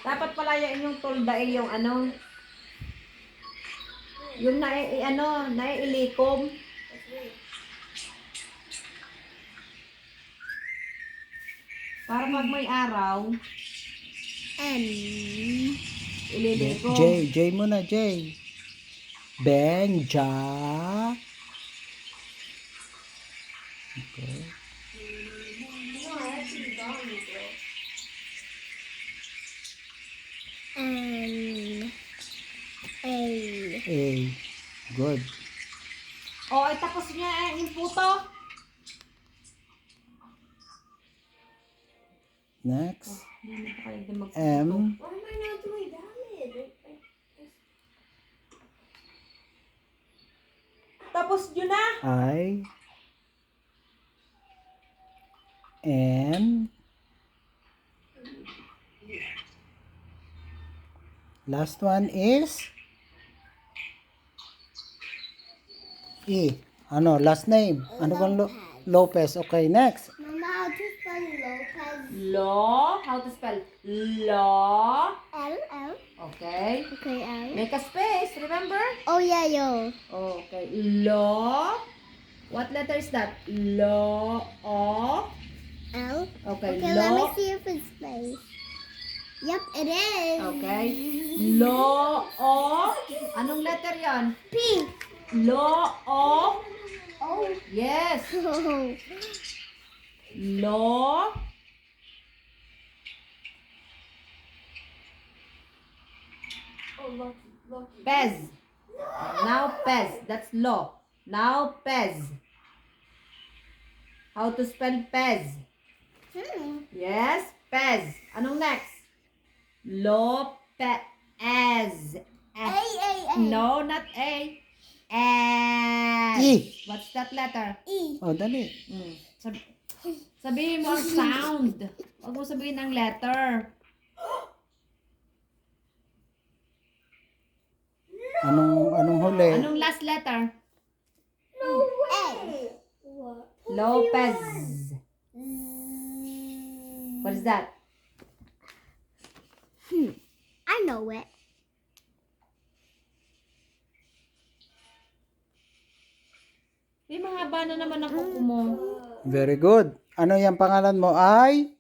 Dapat pala yung tolda yung ano, yung naiilikom. Para pag may araw, ililikom. J muna, J. Benja. Okay. A. Good. O, ay tapos niya yung puto. Next. Hindi pa kayo din magputo. M. Why am I not doing damage? Tapos yun na. I. N. Last one is E. Ano? Last name. Ano bang Lopez. Okay, next. Mama, how to spell Lopez? Lo. How to spell? Lo. L. Okay. Okay, L. Make a space, remember? Oh, yeah, yo. Okay. Lo. What letter is that? Lo. O. L. Okay. Okay, Lo. let me see if it's space. Yep, it is. Okay. Lo. O. Anong letter yan? P. Lo. O. Oh. Yes. Oh. Lo. Lucky. Pez. Now Pez. That's lo. Now Pez. How to spell Pez? Yes, Pez. Anong next? Lopez. A. No, not A. S. E. What's that letter? E. Oh, dali. Sabihin mo ang sound. Huwag mo sabihin ang letter. Anong huli? Anong last letter? No way. What? Lopez. What is that? I know it. May mga haba na naman ang kuko mo. Very good. Ano yung pangalan mo ay?